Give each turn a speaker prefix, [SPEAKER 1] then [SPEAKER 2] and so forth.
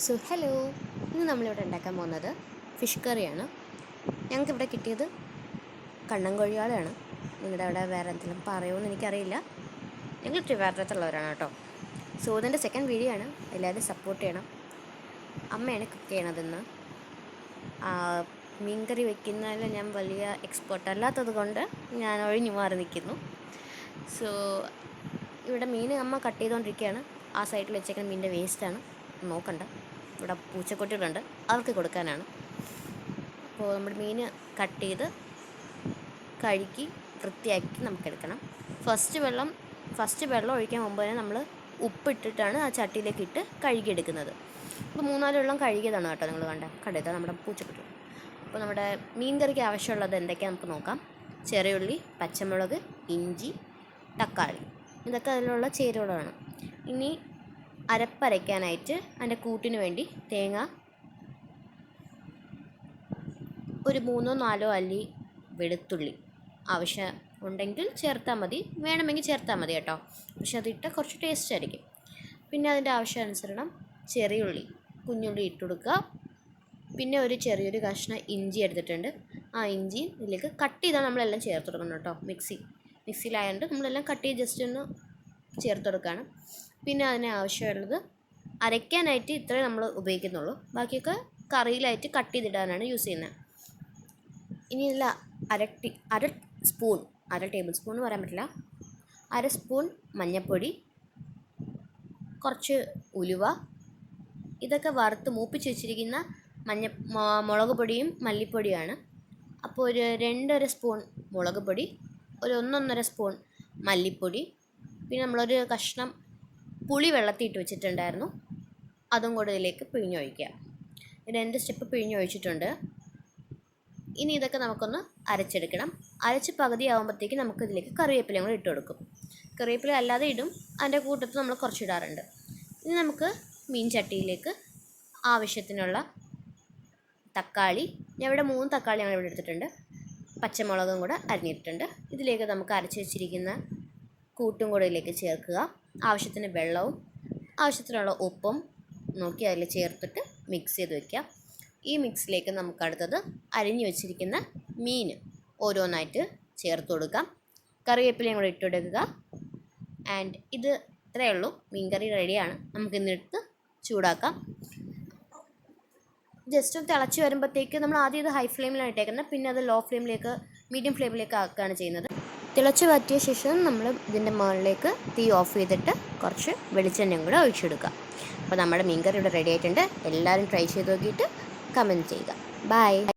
[SPEAKER 1] Hello, ഇന്ന് നമ്മളിവിടെ ഉണ്ടാക്കാൻ പോകുന്നത് ഫിഷ് കറിയാണ്. ഞങ്ങൾക്കിവിടെ കിട്ടിയത് കണ്ണൻ കോഴിയാളാണ്. നിങ്ങളുടെ അവിടെ വേറെ എന്തെങ്കിലും പറയുമെന്ന് എനിക്കറിയില്ല. ഞങ്ങൾ ട്രിവാൻഡ്രത്തുള്ളവരാണ് കേട്ടോ. ഇതിൻ്റെ സെക്കൻഡ് വീഡിയോ ആണ്. എല്ലാവരും സപ്പോർട്ട് ചെയ്യണം. അമ്മയാണ് കുക്ക് ചെയ്യണതെന്ന്. മീൻകറി വയ്ക്കുന്നതിൽ ഞാൻ വലിയ എക്സ്പേർട്ട് അല്ലാത്തത് കൊണ്ട് ഞാൻ ഒഴിഞ്ഞു മാറി നിൽക്കുന്നു. ഇവിടെ മീൻ അമ്മ കട്ട് ചെയ്തുകൊണ്ടിരിക്കുകയാണ്. ആ സൈഡിൽ വെച്ചേക്കുന്ന മീനിൻ്റെ വേസ്റ്റാണ്, നോക്കണ്ട. ഇവിടെ പൂച്ചക്കുട്ടികളുണ്ട്, അവർക്ക് കൊടുക്കാനാണ്. അപ്പോൾ നമ്മുടെ മീൻ കട്ട് ചെയ്ത് കഴുകി വൃത്തിയാക്കി നമുക്കെടുക്കണം. ഫസ്റ്റ് വെള്ളം ഒഴിക്കാൻ മുമ്പ് തന്നെ നമ്മൾ ഉപ്പിട്ടിട്ടാണ് ആ ചട്ടിയിലേക്ക് ഇട്ട് കഴുകിയെടുക്കുന്നത്. അപ്പോൾ 3-4 വെള്ളം കഴുകിയതാണ് കേട്ടോ. നിങ്ങൾ കണ്ടത് നമ്മുടെ പൂച്ചക്കുട്ടി. അപ്പോൾ നമ്മുടെ മീൻ കറിക്ക് ആവശ്യമുള്ളത് എന്തൊക്കെയാണ് നമുക്ക് നോക്കാം. ചെറിയുള്ളി, പച്ചമുളക്, ഇഞ്ചി, തക്കാളി, ഇതൊക്കെ അതിലുള്ള ചേരുവകളാണ്. ഇനി അരപ്പരയ്ക്കാനായിട്ട് അതിൻ്റെ കൂട്ടിന് വേണ്ടി തേങ്ങ ഒരു 3-4 അല്ലി വെളുത്തുള്ളി ആവശ്യം ഉണ്ടെങ്കിൽ ചേർത്താൽ മതി, വേണമെങ്കിൽ ചേർത്താൽ മതി കേട്ടോ. പക്ഷെ അതിട്ടാൽ കുറച്ച് ടേസ്റ്റ് ആയിരിക്കും. പിന്നെ അതിൻ്റെ ആവശ്യാനുസരണം ചെറിയുള്ളി, കുഞ്ഞുള്ളി ഇട്ട് കൊടുക്കുക. പിന്നെ ഒരു ചെറിയൊരു കഷ്ണം ഇഞ്ചി എടുത്തിട്ടുണ്ട്. ആ ഇഞ്ചി ഇതിലേക്ക് കട്ട് ചെയ്താൽ നമ്മളെല്ലാം ചേർത്ത് കൊടുക്കണം കേട്ടോ. മിക്സിയിലായതുകൊണ്ട് നമ്മളെല്ലാം കട്ട് ചെയ്ത് ജസ്റ്റ് ഒന്ന് ചേർത്ത് കൊടുക്കുകയാണ്. പിന്നെ അതിന് ആവശ്യമുള്ളത് അരയ്ക്കാനായിട്ട് ഇത്രയും നമ്മൾ ഉപയോഗിക്കുന്നുള്ളൂ. ബാക്കിയൊക്കെ കറിയിലായിട്ട് കട്ട് ചെയ്തിടാനാണ് യൂസ് ചെയ്യുന്നത്. ഇനി ഇതിൽ അര ടേബിൾ സ്പൂൺ എന്ന് പറയാൻ പറ്റില്ല, 1/2 സ്പൂൺ മഞ്ഞൾപ്പൊടി, കുറച്ച് ഉലുവ, ഇതൊക്കെ വറുത്ത് മൂപ്പിച്ച് വെച്ചിരിക്കുന്ന മുളക് പൊടിയും മല്ലിപ്പൊടിയാണ്. അപ്പോൾ ഒരു 2.5 സ്പൂൺ മുളക് പൊടി, ഒരു 1-1.5 സ്പൂൺ മല്ലിപ്പൊടി, പിന്നെ നമ്മളൊരു കഷ്ണം പുളി വെള്ളത്തിയിട്ട് വെച്ചിട്ടുണ്ടായിരുന്നു, അതും കൂടെ ഇതിലേക്ക് പിഴിഞ്ഞൊഴിക്കുക. 2 സ്റ്റെപ്പ് പിഴിഞ്ഞൊഴിച്ചിട്ടുണ്ട്. ഇനി ഇതൊക്കെ നമുക്കൊന്ന് അരച്ചെടുക്കണം. അരച്ച് പകുതി ആകുമ്പോഴത്തേക്ക് നമുക്ക് ഇതിലേക്ക് കറിവേപ്പിലയും കൂടെ ഇട്ട് കൊടുക്കും. കറിവേപ്പില അല്ലാതെ ഇടും, അതിൻ്റെ കൂട്ടത്തിൽ നമ്മൾ കുറച്ചിടാറുണ്ട്. ഇനി നമുക്ക് മീൻ ചട്ടിയിലേക്ക് ആവശ്യത്തിനുള്ള തക്കാളി, ഞാൻ ഇവിടെ 3 തക്കാളി ഞങ്ങളിവിടെ എടുത്തിട്ടുണ്ട്, പച്ചമുളകും കൂടെ അരിഞ്ഞിട്ടുണ്ട്. ഇതിലേക്ക് നമുക്ക് അരച്ച് വെച്ചിരിക്കുന്ന കൂട്ടും കൂടെ ഇതിലേക്ക് ചേർക്കുക. ആവശ്യത്തിന് വെള്ളവും ആവശ്യത്തിനുള്ള ഉപ്പും നോക്കി അതിൽ ചേർത്തിട്ട് മിക്സ് ചെയ്ത് വയ്ക്കുക. ഈ മിക്സിലേക്ക് നമുക്ക് അടുത്തത് അരിഞ്ഞു വെച്ചിരിക്കുന്ന മീൻ ഓരോന്നായിട്ട് ചേർത്ത് കൊടുക്കാം. കറിവേപ്പിലയും കൂടെ ഇട്ട് കൊടുക്കുക. ആൻഡ് ഇത് ഇത്രയേ ഉള്ളൂ, മീൻ കറി റെഡിയാണ്. നമുക്കിന്നെടുത്ത് ചൂടാക്കാം. ജസ്റ്റ് ഒന്ന് തിളച്ച് വരുമ്പോഴത്തേക്ക് നമ്മൾ ആദ്യം ഇത് ഹൈ ഫ്ലെയിമിലാണ് ഇട്ടേക്കുന്നത്, പിന്നെ അത് മീഡിയം ഫ്ലെയിമിലേക്ക് ആക്കുകയാണ് ചെയ്യുന്നത്. തിളച്ച് വറ്റിയ ശേഷം നമ്മൾ ഇതിൻ്റെ മുകളിലേക്ക് തീ ഓഫ് ചെയ്തിട്ട് കുറച്ച് വെളിച്ചെണ്ണയും കൂടെ ഒഴിച്ചെടുക്കുക. അപ്പോൾ നമ്മുടെ മീൻ കറി ഇവിടെ റെഡി ആയിട്ടുണ്ട്. എല്ലാവരും ട്രൈ ചെയ്ത് നോക്കിയിട്ട് കമൻറ്റ് ചെയ്യുക. ബൈ.